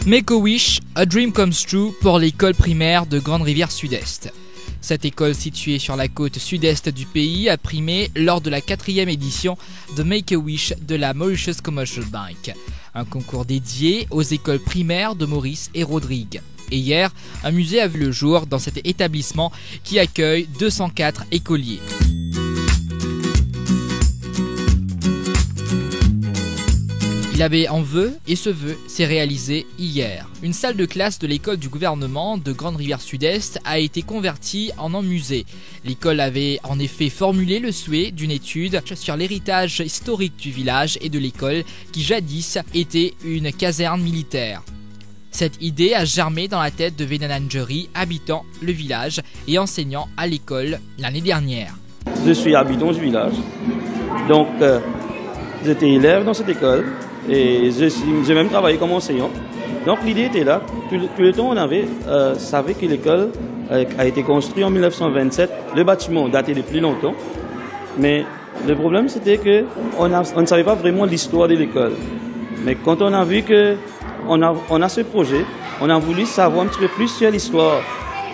Make-A-Wish, a dream comes true pour l'école primaire de Grande Rivière Sud-Est. Cette école située sur la côte sud-est du pays a primé lors de la 4e édition de Make-A-Wish de la Mauritius Commercial Bank, un concours dédié aux écoles primaires de Maurice et Rodrigue. Et hier, un musée a vu le jour dans cet établissement qui accueille 204 écoliers. Il avait un vœu et ce vœu s'est réalisé hier. Une salle de classe de l'école du gouvernement de Grande Rivière Sud-Est a été convertie en un musée. L'école avait en effet formulé le souhait d'une étude sur l'héritage historique du village et de l'école qui jadis était une caserne militaire. Cette idée a germé dans la tête de Venananjeri, habitant le village et enseignant à l'école l'année dernière. Je suis habitant du village, donc j'étais élève dans cette école. Et j'ai même travaillé comme enseignant. Donc l'idée était là. Tout le temps on savait que l'école a été construite en 1927. Le bâtiment datait de plus longtemps. Mais le problème c'était qu'on ne savait pas vraiment l'histoire de l'école. Mais quand on a vu qu'on a ce projet, on a voulu savoir un petit peu plus sur l'histoire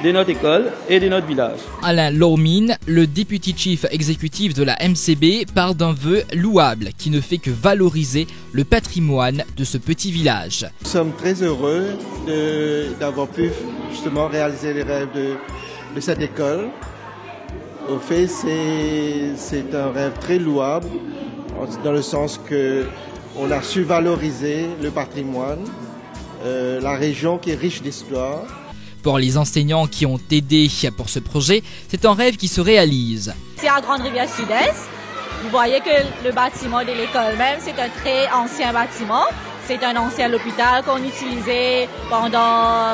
de notre école et de notre village. Alain Lormine, le Deputy Chief exécutif de la MCB, parle d'un vœu louable qui ne fait que valoriser le patrimoine de ce petit village. Nous sommes très heureux d'avoir pu justement réaliser les rêves de cette école. Au fait, c'est un rêve très louable dans le sens qu'on a su valoriser le patrimoine, la région qui est riche d'histoire. Pour les enseignants qui ont aidé pour ce projet, c'est un rêve qui se réalise. C'est à Grande Rivière Sud-Est. Vous voyez que le bâtiment de l'école même, c'est un très ancien bâtiment. C'est un ancien hôpital qu'on utilisait pendant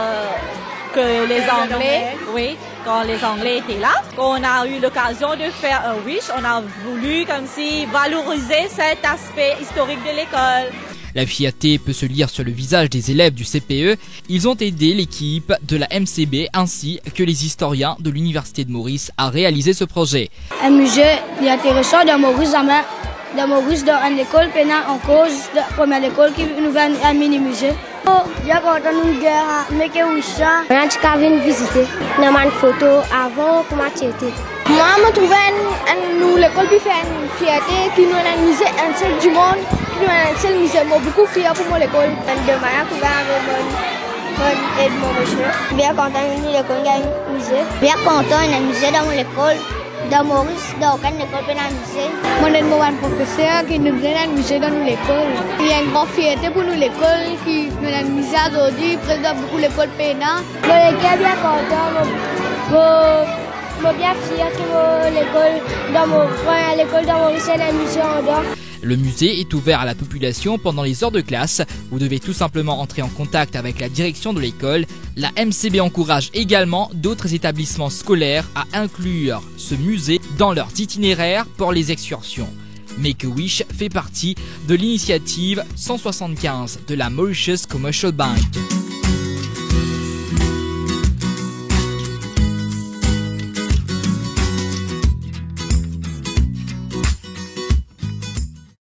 que les Anglais, quand les Anglais étaient là. On a eu l'occasion de faire un wish. On a voulu comme si valoriser cet aspect historique de l'école. La fierté peut se lire sur le visage des élèves du CPE. Ils ont aidé l'équipe de la MCB ainsi que les historiens de l'Université de Maurice à réaliser ce projet. Un musée intéressant de Maurice dans une école pénale en cause, la première école qui nous va un mini-musée. Il y a quand on nous guerre, mais que oui ça. On a venir visiter. On a une photo avant comment c'était. Moi, je trouve l'école qui fait une fierté, qui nous a un musée, un seul du monde. C'est le musée, beaucoup fier pour moi l'école. Demain, on va avoir mon monsieur. Bien content de l'école, il y a un musée. Bien content, il y a un musée dans l'école. Dans Maurice, dans aucune école, il y a un musée. Moi, j'ai un professeur qui nous donne un musée dans l'école. Il y a une grande fierté pour nous l'école, qui nous a un musée aujourd'hui, présente beaucoup l'école pénale. Moi, je suis bien content. Je suis bien fier que l'école dans Maurice, il y a un musée en dehors. Le musée est ouvert à la population pendant les heures de classe. Vous devez tout simplement entrer en contact avec la direction de l'école. La MCB encourage également d'autres établissements scolaires à inclure ce musée dans leurs itinéraires pour les excursions. Make-A-Wish fait partie de l'initiative 175 de la Mauritius Commercial Bank.